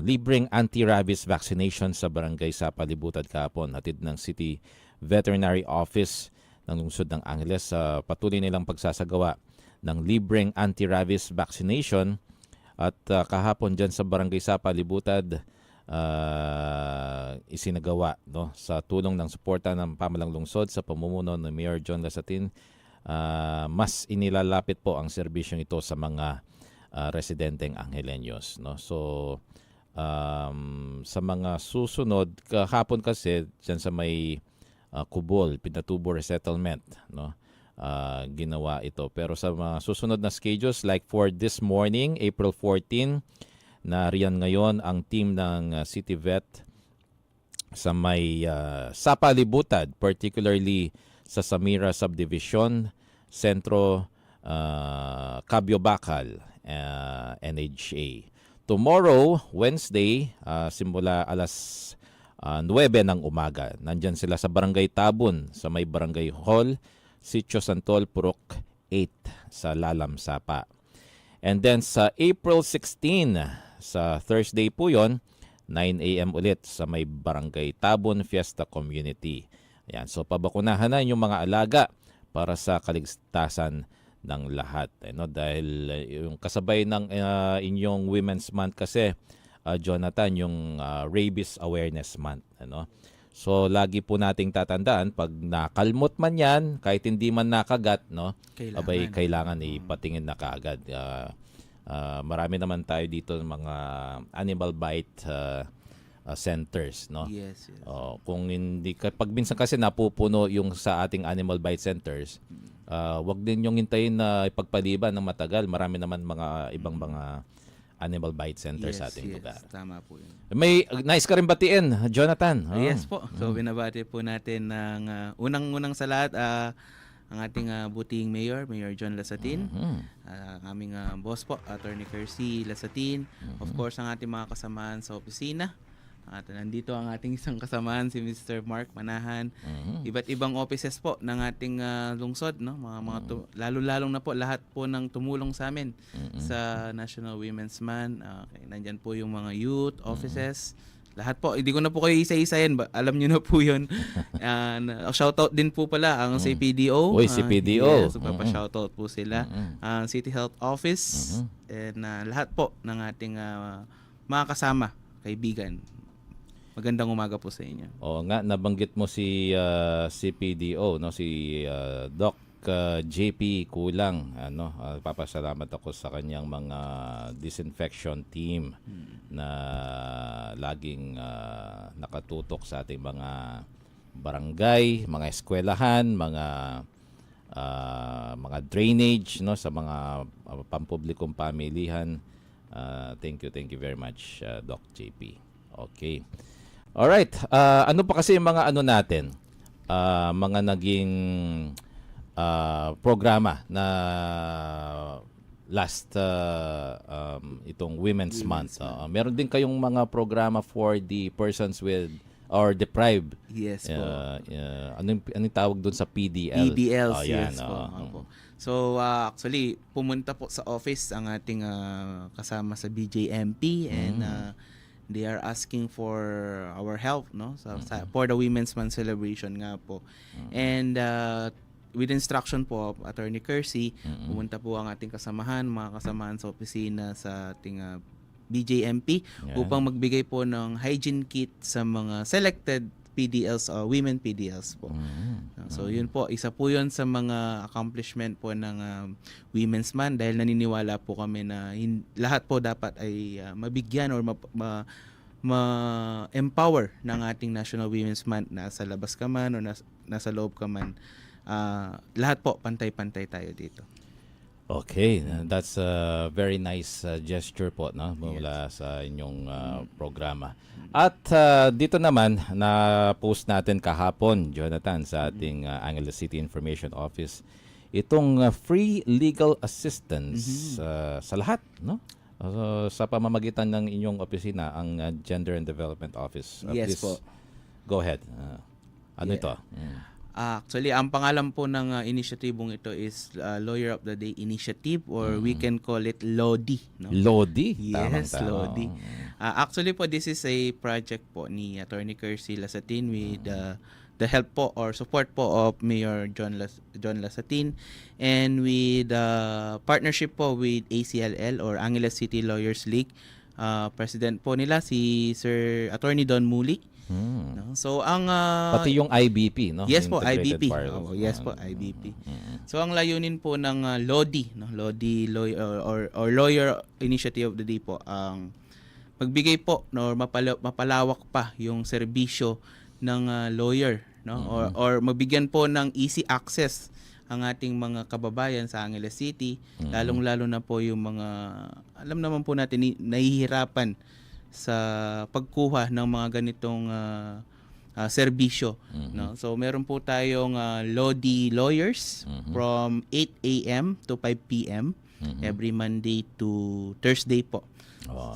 libreng anti-rabies vaccination sa barangay sa Palibutad kahapon. Hatid ng City Veterinary Office ng lungsod ng Angeles sa patuloy nilang pagsasagawa ng libreng anti-rabies vaccination. At kahapon dyan sa barangay sa Palibutad, isinagawa, no, sa tulong ng suporta ng pamalang lungsod sa pamumuno ng Mayor John Lasatin. Mas inilalapit po ang serbisyong ito sa mga residenteng Angeleños, no? So sa mga susunod, kahapon kasi dyan sa may Kubol, Pinatubo Resettlement, no? Ginawa ito. Pero sa mga susunod na schedules, like for this morning, April 14, nariyan ngayon ang team ng City Vet sa may sa Palibutad, particularly sa Samira Subdivision, Sentro, Cabyo Bacal, NHA. Tomorrow, Wednesday, simula alas 9 ng umaga, nandyan sila sa Barangay Tabon, sa may Barangay Hall, Sitio Santol, Purok 8, sa Lalam Sapa. And then sa April 16, sa Thursday po yon, 9 a.m. ulit sa may Barangay Tabon Fiesta Community. Ayan, so pabakunahan na yung mga alaga para sa kaligtasan ng lahat. No? Dahil yung kasabay ng inyong Women's Month kasi, Jonathan, yung Rabies Awareness Month. Ano? So lagi po nating tatandaan, pag nakalmot man yan, kahit hindi man nakagat, no? Kailangan ipatingin na kaagad. Marami naman tayo dito ng mga animal bite centers, no? Yes. Kung hindi pag minsan kasi napupuno yung sa ating animal bite centers, wag din yung hintayin na ipagpaliban ng matagal. Marami naman mga ibang mga animal bite centers sa ating lugar. Tama po yun. May nice ka rin batiin, Jonathan. Yes po. So binabati po natin ng unang-unang sa lahat ang ating buting Mayor John Lasatin, ang aming boss po, Attorney Kersey Lasatin, of course ang ating mga kasamahan sa opisina. At nandito ang ating isang kasamahan, si Mr. Mark Manahan. Iba't ibang offices po ng ating lungsod, no? Lalo-lalong na po lahat po ng tumulong sa amin sa National Women's Month. Nandyan po yung mga youth offices. Lahat po, hindi ko na po kayo isa-isahin, alam niyo na po 'yun. Shoutout din po pala ang CPDO. Uy, CPDO. Yes, shoutout po sila. City Health Office and lahat po ng ating mga kasama, kaibigan. Magandang umaga po sa inyo. Oo nga, nabanggit mo si CPDO, no, si Doc JP Kulang, ano, papasalamat ako sa kanyang mga disinfection team na laging nakatutok sa ating mga barangay, mga eskwelahan, mga drainage, no, sa mga pampublikong pamilihan. Thank you very much, Doc JP. Okay. Alright, ano pa kasi yung mga ano natin, mga naging programa na last itong Women's Month. Meron din kayong mga programa for the persons with or deprived. Yes po. Anong tawag doon sa PDL? PDLs, Yan, yes po. Opo. So, actually, pumunta po sa office ang ating kasama sa BJMP and they are asking for our help, no? For the Women's Month celebration nga po. And with instruction po of Attorney Kersey, pumunta po ang ating kasamahan, mga kasamahan sa opisina sa ating BJMP upang magbigay po ng hygiene kit sa mga selected PDLs o women PDLs po. So yun po, isa po yun sa mga accomplishment po ng Women's Month dahil naniniwala po kami na lahat po dapat ay mabigyan or ma-empower ng ating National Women's Month. Nasa labas ka man o nasa loob ka man, lahat po pantay-pantay tayo dito. Okay, that's a very nice gesture po, no, mula sa inyong programa. At dito naman na-post natin kahapon, Jonathan, sa ating Angeles City Information Office itong free legal assistance sa lahat, no? Sa pamamagitan ng inyong opisina, ang Gender and Development Office. Yes Please, po. go ahead. Ano ito? Actually, ang pangalan po ng inisyatibong ito is Lawyer of the Day Initiative or we can call it LODI. No? LODI? Yes, Tamang-tama. LODI. Actually po, this is a project po ni Attorney Kersey Lasatin with the help po or support po of Mayor John Lasatin and with partnership po with ACLL or Angeles City Lawyers League. President po nila si Sir Attorney Don Muli. No? So ang Pati yung IBP, no? yes po, Integrated IBP. Parallel. Yes po, IBP. So ang layunin po ng LODI, no? LODI or Lawyer Initiative of the Day po ang magbigay po no mapalawak pa yung serbisyo ng lawyer, no? Or mabigyan po ng easy access ang ating mga kababayan sa Angeles City, lalong-lalo na po yung mga alam naman po natin nahihirapan sa pagkuha ng mga ganitong serbisyo, no? So meron po tayong LODI lawyers from 8 a.m. to 5 p.m. every Monday to Thursday po.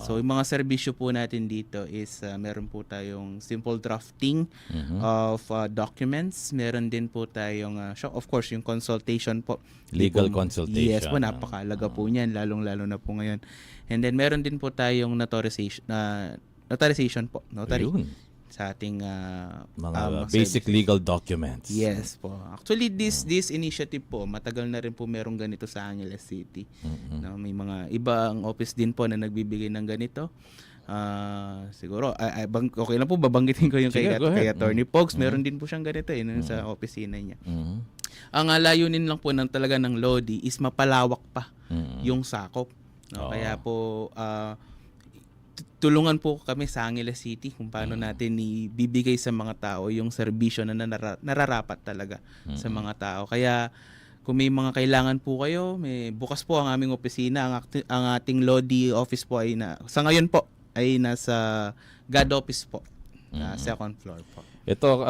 So yung mga serbisyo po natin dito is meron po tayong simple drafting of documents, meron din po tayong of course yung consultation po. Legal consultation. Yes po, napakalaga po niyan lalong-lalo na po ngayon. And then meron din po tayong notarization po, notary Ayun. sa ating Mga basic legal documents. Yes po. Actually this initiative po matagal na rin po merong ganito sa Angeles City. No, may mga ibang office din po na nagbibigay ng ganito. Siguro okay lang po babanggitin ko yung Sige, go kay ahead. Attorney Pogs, meron din po siyang ganito sa opisina niya. Ang layunin lang po ng talaga ng LODI is mapalawak pa yung sakop. No? Kaya po tulungan po kami sa Angeles City kung paano natin ibibigay sa mga tao yung serbisyo na nararapat talaga sa mga tao. Kaya kung may mga kailangan po kayo, bukas po ang aming opisina. Ang ating LODI office po ay sa ngayon po ay nasa GAD office po, second floor po. Ito,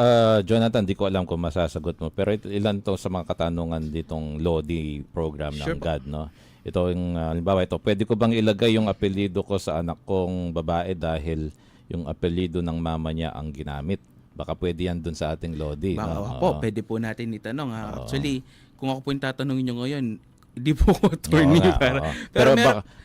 Jonathan, di ko alam kung masasagot mo, pero ilan to sa mga katanungan ditong LODI program ng Sure po. GAD, no? Ito yung, halimbawa ito, pwede ko bang ilagay yung apelyido ko sa anak kong babae dahil yung apelyido ng mama niya ang ginamit? Baka pwede yan dun sa ating LODI. Baka po, pwede po natin itanong. Actually, kung ako po yung tatanungin nyo ngayon, hindi po ako attorney. Oo nga, oo. Pero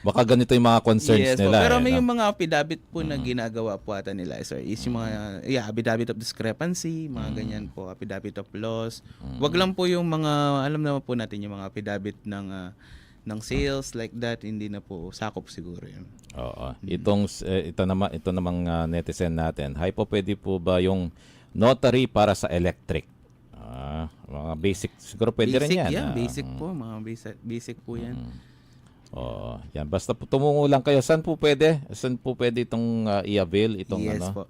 baka ganito yung mga concerns yes, nila. pero eh, may no? yung mga affidavit po na ginagawa po ata nila, sir, is yung mga affidavit of discrepancy, mga ganyan po, affidavit of loss. Wag lang po yung mga, alam naman po natin yung mga affidavit ng sales like that, hindi na po sakop siguro yun. Oo. Ito namang netizen natin. Hi po, pwede po ba yung notary para sa electric? Mga basic, siguro pwede rin yan. Yan, basic po, mga basic po yan. Oo. Yan, basta po tumungo lang kayo. Saan po pwede? Saan po pwede itong i-avail? Itong Yes ano? po.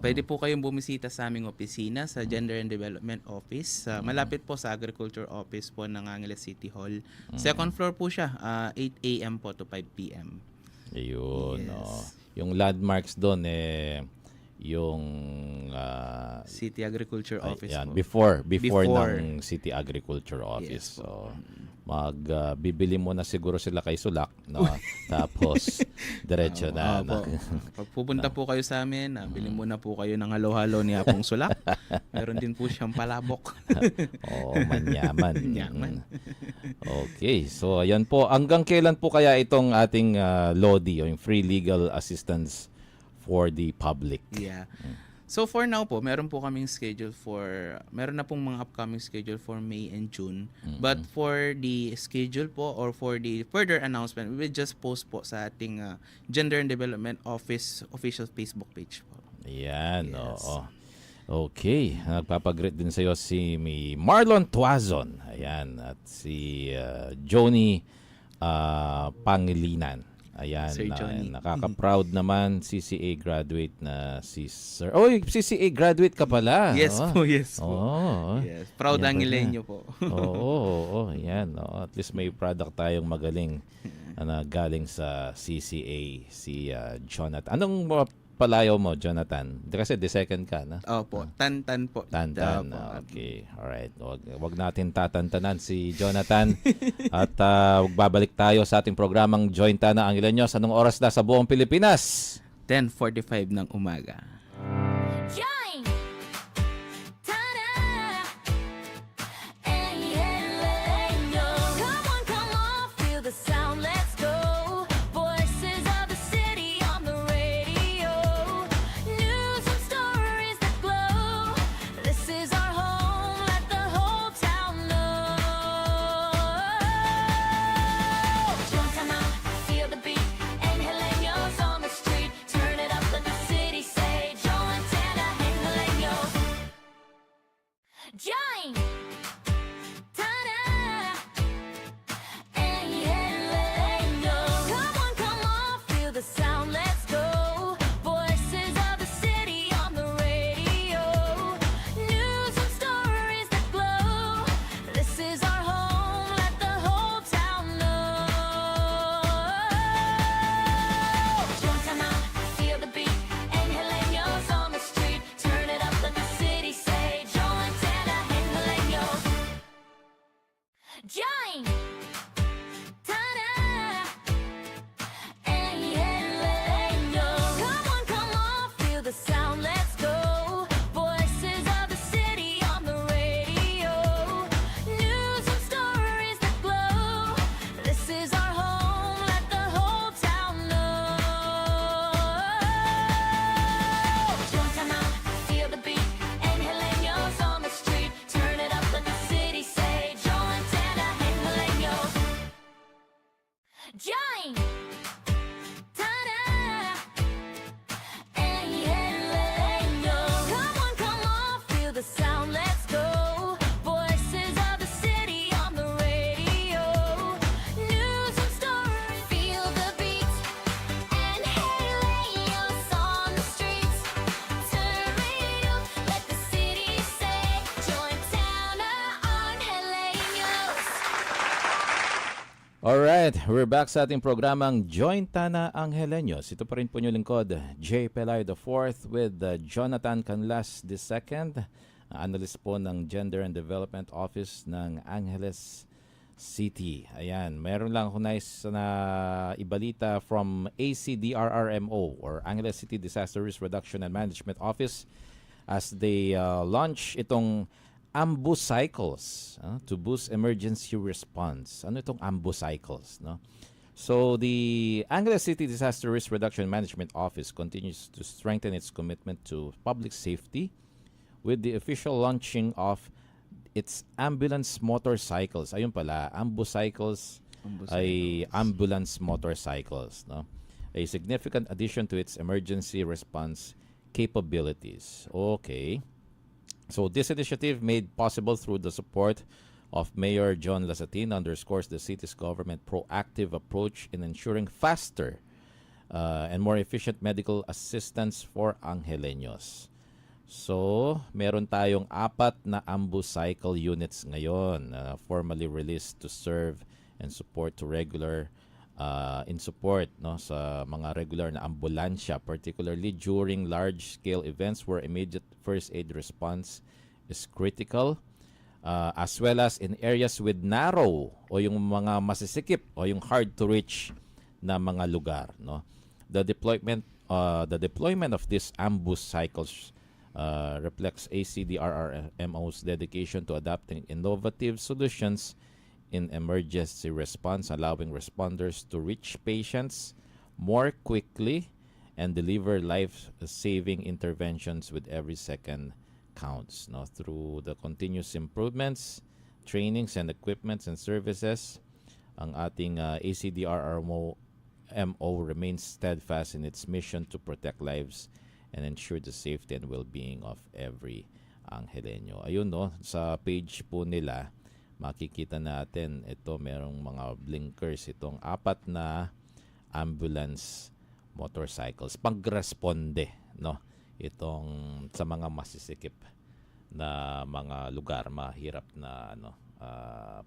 Pwede po kayong bumisita sa aming opisina sa Gender and Development Office. Malapit po sa Agriculture Office po ng Angeles City Hall. Second floor po siya, 8 a.m. po to 5 p.m. Ayun. Yes. Yung landmarks doon, yung City Agriculture Office yan, po. before Before. ng City Agriculture Office. Yes po. So bibili mo na siguro sila kay Sulak, no? Tapos diretso na. Opo. Pag pupunta po kayo sa amin, bili muna po kayo ng halo-halo ni Apong Sulak. Meron din po siyang palabok. Manyaman. Manyaman. Okay, so ayan po. Hanggang kailan po kaya itong ating LODI, o yung Free Legal Assistance for the Public? Yeah. So for now po, meron na pong mga upcoming schedule for May and June. But for the schedule po or for the further announcement, we will just post po sa ating Gender and Development Office official Facebook page po. Ayan, Yes. oo. Okay, nagpapagreet din sa iyo si Marlon Tuazon. Ayan, at si Johnny Pangilinan. Ayan, Sir Johnny. nakaka-proud naman CCA graduate na si Sir. Oh, CCA graduate ka pala. Yes oh. po, yes po. Oh. Yes. Proud Yan ang pala. Ilenyo po. Oo, yan. At least may product tayong magaling na galing sa CCA, si Jonathan. Anong palayaw mo, Jonathan? Kasi the second ka, na? Opo, Tantan po. Tantan. Opo. Okay. Alright. Wag natin tatantanan si Jonathan. At babalik tayo sa ating programang Jointa na ang Ilenyos. Anong oras na sa buong Pilipinas? 10:45 ng umaga. Join! Ta-da! Enhelenyo. Come on, feel the sound, let's go. Voices of the city on the radio. News and stories that glow. This is our home, let the whole town know. Join time out, feel the beat. Enhelenyo's on the street. Turn it up, let the city say. Join Tana, Enhelenyo. Join! Ta-da! Enhelenyo. Come on, feel the sound, let's go. Voices of the city on the radio. News and stories that glow. This is our home, let the whole town know. Join time out, feel the beat. Enhelenyo's on the street. Turn it up, let the city say. Join Tana, Enhelenyo. Join! Ta-da! Enhelenyo. Come on, feel the sound, let's go. Voices of the city on the radio. News and stories that glow. This is our home, let the whole town know. Join time out, feel the beat. Enhelenyo's on the street. Turn it up, let the city say. Join Tana, Enhelenyo. Join! Ta-da! Enhelenyo. Come on, feel the sound, let's go. Voices of the city on the radio. News and stories, feel the beat. Enhelenyo's on the streets. Turn it up, let the city say. Join Tana, Enhelenyo's. Alright, we're back sa ating programang Jointa na ang Ilenyos. Ito pa rin po nyo lingkod, J. Pelay IV with Jonathan Canlas II, analyst po ng Gender and Development Office ng Angeles City. Ayan, meron lang ako nais na ibalita from ACDRRMO or Angeles City Disaster Risk Reduction and Management Office as they launch itong AMBU cycles to boost emergency response. Ano itong AMBU cycles, no? So the Angeles City Disaster Risk Reduction and Management Office continues to strengthen its commitment to public safety with the official launching of its ambulance motorcycles. Ayun pala, AMBU cycles ay ambulance motorcycles, no? A significant addition to its emergency response capabilities. Okay. So this initiative, made possible through the support of Mayor John Lasatin, underscores the city's government proactive approach in ensuring faster and more efficient medical assistance for Angeleños. So, meron tayong 4 na AMBU cycle units ngayon formally released to serve and support to regular in support, no, sa mga regular na ambulansya, particularly during large-scale events where immediate first aid response is critical, as well as in areas with narrow o yung mga masisikip o yung hard to reach na mga lugar, no. The deployment of these ambush cycles reflects ACDRRMO's dedication to adapting innovative solutions in emergency response, allowing responders to reach patients more quickly and deliver life-saving interventions with every second counts. No, through the continuous improvements, trainings, and equipments and services, ang ating ACDRRMO remains steadfast in its mission to protect lives and ensure the safety and well-being of every Angeleño. Ayun, no, sa page po nila, makikita natin ito, merong mga blinkers, itong 4 na ambulance motorcycles pagresponde, no, itong sa mga masisikip na mga lugar, mahirap na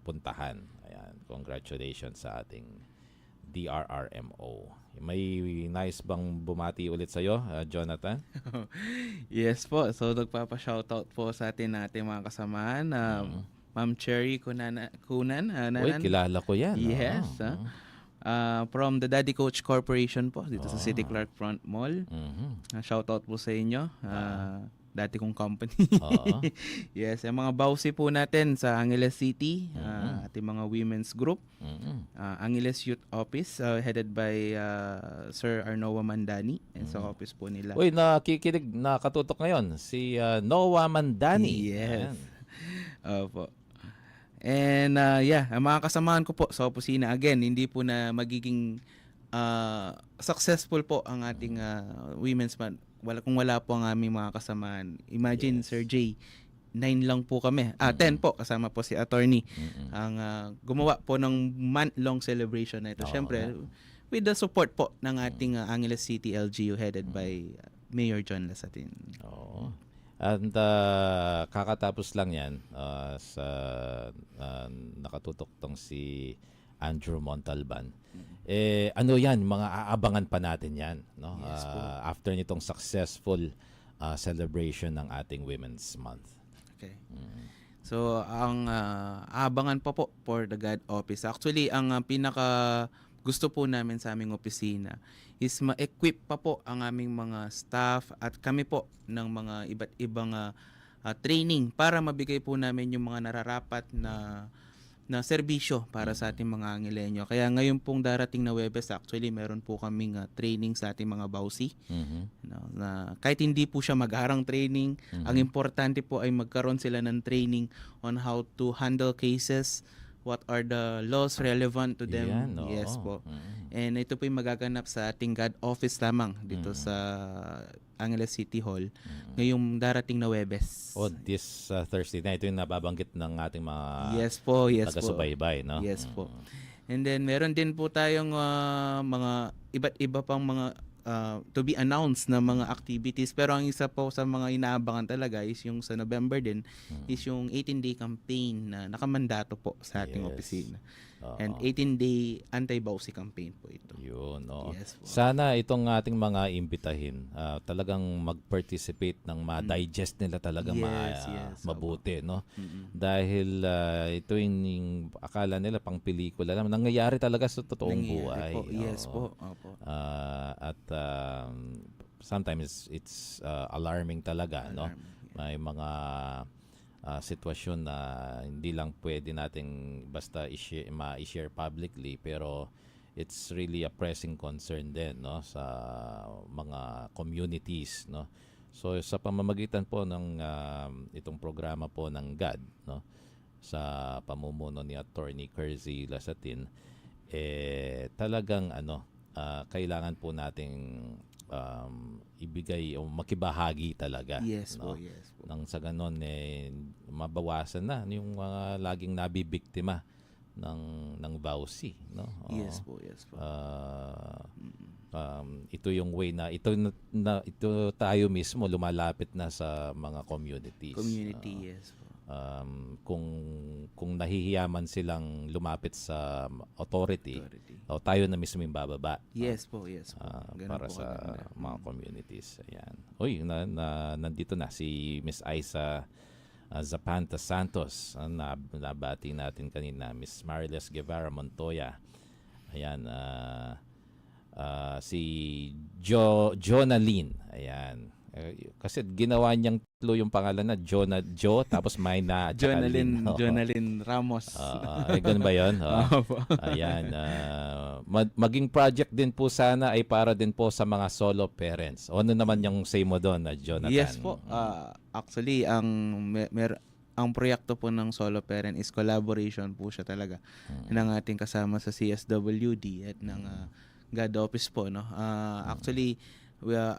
puntahan. Ayan, congratulations sa ating DRRMO. May nice bang bumati ulit sa'yo, Jonathan? Yes po. So nagpapa-shoutout po sa atin natin mga kasamahan. Ma'am Cherry Kunan. Uy, kilala ko yan. Yes. From the Daddy Coach Corporation po dito sa City Clark Front Mall. Shoutout po sa inyo. Dati kong company. Yes, yung mga bawsi po natin sa Angeles City, ating mga women's group. Angeles Youth Office headed by Sir Arnoa Mandani and sa office po nila. Uy, nakikinig, nakatutok ngayon si Noah Mandani. Yes. Opo. And ang mga kasamahan ko po sa opisina, again, hindi po na magiging successful po ang ating Women's Month kung wala po ang aming mga kasamahan. Imagine, Sir Jay, 9 lang po kami. 10 po, kasama po si attorney. Ang gumawa po ng month-long celebration na ito. Siyempre, with the support po ng ating Angeles City LGU headed by Mayor John Lasatin. Oo. And kakatapos lang yan sa nakatutok tong si Andrew Montalban. Ano yan, mga aabangan pa natin yan, no? Yes, after nitong successful celebration ng ating Women's Month. Okay. So, ang aabangan pa po for the God Office. Actually, ang pinaka gusto po namin sa aming opisina is ma-equip pa po ang aming mga staff at kami po ng mga iba't ibang training para mabigay po namin yung mga nararapat na serbisyo para sa ating mga Angeleño. Kaya ngayon pong darating na Webes, actually meron po kaming training sa ating mga bawsi. Na kahit hindi po siya mag-arang training, ang importante po ay magkaroon sila ng training on how to handle cases, what are the laws relevant to them. Yan, oo. Yes po. And ito po yung magaganap sa ating God Office lamang dito sa Angeles City Hall ngayong darating na Webes. This Thursday na, ito yung nababanggit ng ating mga Yes po. taga-subaybay, no? Yes po. And then meron din po tayong mga iba't iba pang mga to be announced na mga activities, pero ang isa po sa mga inaabangan talaga is yung sa November din is yung 18-day campaign na nakamandato po sa ating opisina. And 18-day anti-bawsi campaign po ito. Yun, oo. Yes po. Sana itong ating mga imbitahin talagang mag-participate ng ma-digest nila talaga mabuti, no? Dahil ito yung akala nila pang pelikula lang. Nangyayari talaga sa totoong buhay. Po. Yes Oo. po. Opo. At sometimes it's alarming talaga, no? May mga sitwasyon na hindi lang pwede nating basta ma-share publicly, pero it's really a pressing concern din, no, sa mga communities, no. So sa pamamagitan po ng itong programa po ng GAD, no, sa pamumuno ni Attorney Kersey Lasatin, talagang kailangan po nating ibigay o makibahagi talaga. Yes no? po, yes po. Nang sa ganon, mabawasan na yung mga laging nabibiktima ng vowsy, no? Yes po, yes po. Ito yung way na ito tayo mismo lumalapit na sa mga communities. Community, yes po. kung nahihiya man silang lumapit sa authority, o tayo na mismo yung bababa. Yes po, yes po. Ganun Para po sa kaganda. mga communities. Ayan. Uy, nandito na si Miss Aiza Zapanta Santos. Nabati natin kanina. Miss Mariles Guevara Montoya. Ayan. Si Jonaline. Ayan. Kasi ginawa niyang tatlo yung pangalan na Jo, tapos may na at saka Lin. Oo. Jonalyn Ramos. Ganun ba yun? Oo. Opo. Ayan. Maging project din po sana ay para din po sa mga solo parents. O ano naman yung say mo doon, Jonathan? Yes po. Actually, ang proyekto po ng solo parent is collaboration po siya talaga ng ating kasama sa CSWD at ng God Office po, no. Actually,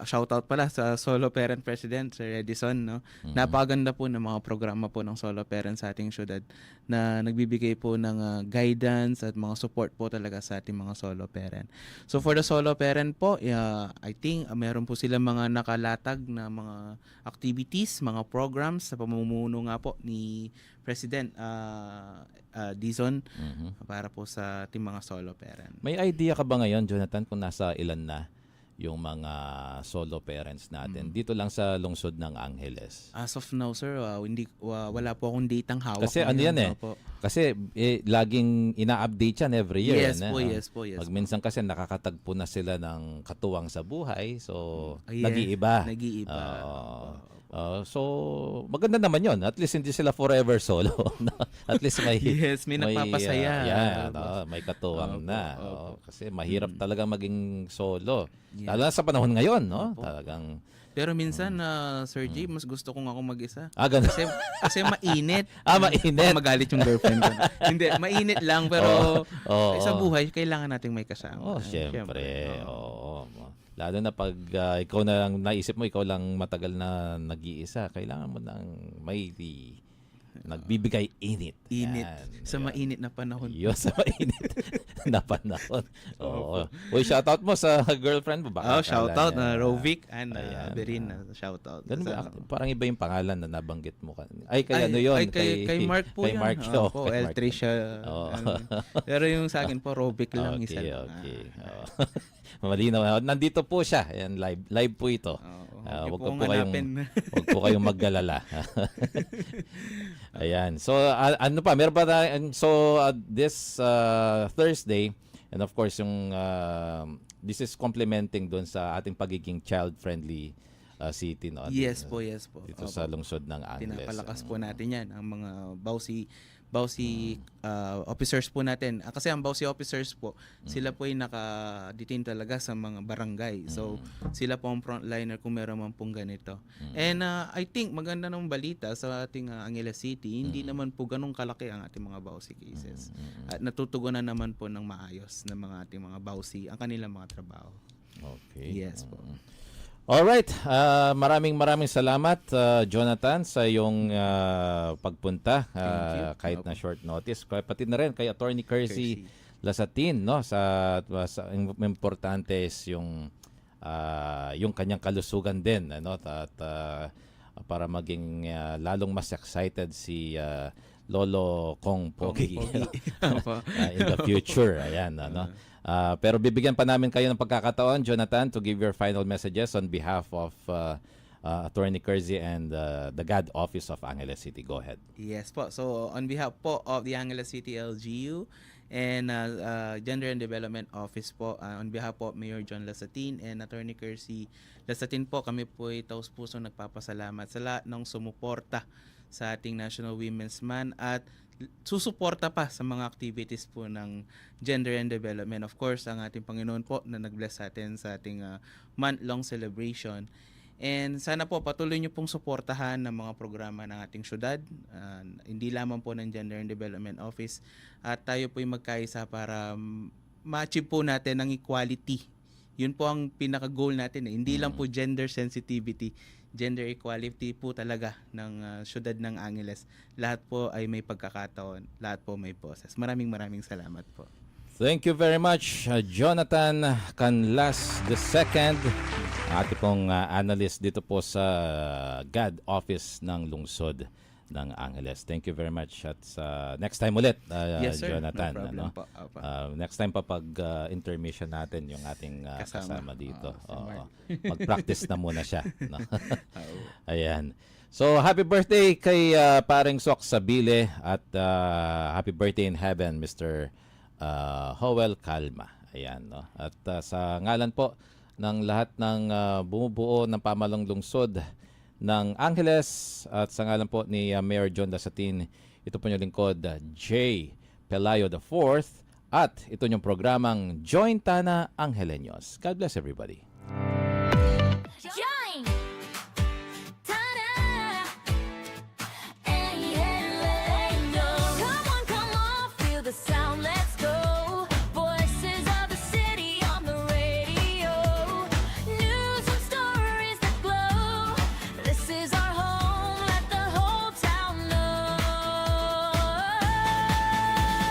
shout out pala sa solo parent president Sir Edison, no. Napakaganda po ng mga programa po ng solo parent sa ating syudad na nagbibigay po ng guidance at mga support po talaga sa ating mga solo parent. So for the solo parent po, I think meron po sila mga nakalatag na mga activities, mga programs sa pamumuno nga po ni President Dizon para po sa ating mga solo parent. May idea ka ba ngayon, Jonathan, kung nasa ilan na yung mga solo parents natin dito lang sa lungsod ng Angeles? As of now, sir, wala po akong datang hawak. Kasi ano yan eh. Opo. Kasi laging ina-update yan every year. Yes po, yes po, yes. Minsan kasi nakakatagpo na sila ng katuwang sa buhay. So, Yes, nag-iiba. Nag-iiba. So, maganda naman yon. At least hindi sila forever solo. At least may Yes, may nagpapasaya. may katuwang Opo, na. opo. Kasi mahirap talaga maging solo. Yes. Lalo na sa panahon ngayon, no? Opo. Talagang Pero minsan, Sir J, mas gusto kong ako mag-isa. ganun. Kasi mainit. Mainit. Baka magalit yung girlfriend ko. Hindi, mainit lang. Pero sa Oo. buhay, kailangan nating may kasama. Syempre. Oo. Lalo na pag ikaw na lang naisip mo, ikaw lang matagal na nag-iisa, kailangan mo nang may nagbibigay init. Init. Yan. Sa mainit na panahon. Yun, sa mainit na panahon. Oo. Uy, shoutout mo sa girlfriend mo. Baka Shoutout akala niya- Rovic and Ayan. Berin. Shoutout. Ganun ba? Sa- Parang iba yung pangalan na nabanggit mo. Ay, kay ano yun? Ay, kay Mark po kay yan. Mark. Opo, kay El Mark. Tricia. Oo. Pero yung sa akin po, Rovic lang. Isa Okay, lang. okay. Oo. Malinaw. Nandito po siya. Ayan, live po ito. Okay Wag po po kayong hanapin. wag po kayong maggalala. Ayan. So ano pa? Meron pa this Thursday, and of course yung this is complementing doon sa ating pagiging child-friendly city, no? Yes po, yes po. Dito Opo. sa lungsod ng Angeles. Pinapalakas po natin yan. Ang mga Bausi officers po natin. Kasi ang Bausi officers po, sila po ay naka-detain talaga sa mga barangay. So, sila po ang frontliner kung meron man pong ganito. And I think maganda ng balita sa ating Angeles City, hindi naman po ganun kalaki ang ating mga Bausi cases. At natutugunan naman po ng maayos ng mga ating mga Bausi ang kanilang mga trabaho. Okay. Yes po. Alright, maraming salamat Jonathan sa iyong pagpunta kahit na short notice. Pati na rin kay Attorney Kersey Lasatin, no, sa importante is yung kanyang kalusugan din, ano, at para maging lalong mas excited si Lolo Kong Pogi in the future. Ayan, ano. Pero bibigyan pa namin kayo ng pagkakataon, Jonathan, to give your final messages on behalf of Attorney Kersey and the GAD Office of Angeles City. Go ahead. Yes po. So on behalf po of the Angeles City LGU and Gender and Development Office po, on behalf po of Mayor John Lasatin and Attorney Kersey Lasatin po, kami po ay taus-puso nagpapasalamat sa lahat ng sumuporta sa ating National Women's Month at susuporta pa sa mga activities po ng Gender and Development. Of course, ang ating Panginoon po na nag-bless sa atin sa ating month-long celebration. And sana po patuloy nyo pong suportahan ng mga programa ng ating syudad, hindi lamang po ng Gender and Development Office, at tayo po yung magkaisa para ma-achieve po natin ang equality. Yun po ang pinaka-goal natin. Hindi lang po gender sensitivity, gender equality po talaga ng syudad ng Angeles. Lahat po ay may pagkakataon, lahat po may boses. Maraming salamat po. Thank you very much, Jonathan Canlas II, ating pong analyst dito po sa GAD Office ng lungsod ng Angeles. Thank you very much at sa next time ulit, Yes, sir. Jonathan. No problem ano? po. Opo. Next time pa pag intermission natin yung ating kasama dito. Si Oo. Mark. Mag-practice na muna siya. No? Oo. Ayan. So, happy birthday kay paring Sok Sabile at happy birthday in heaven, Mr. Howell Calma. Ayan. No? At sa ngalan po ng lahat ng bumubuo ng pamalang lungsod ng Angeles at sa ngalan po ni Mayor John Dasatin, ito po yung lingkod, J. Pelayo IV at ito yung programang Join Tana Angeleños. God bless everybody.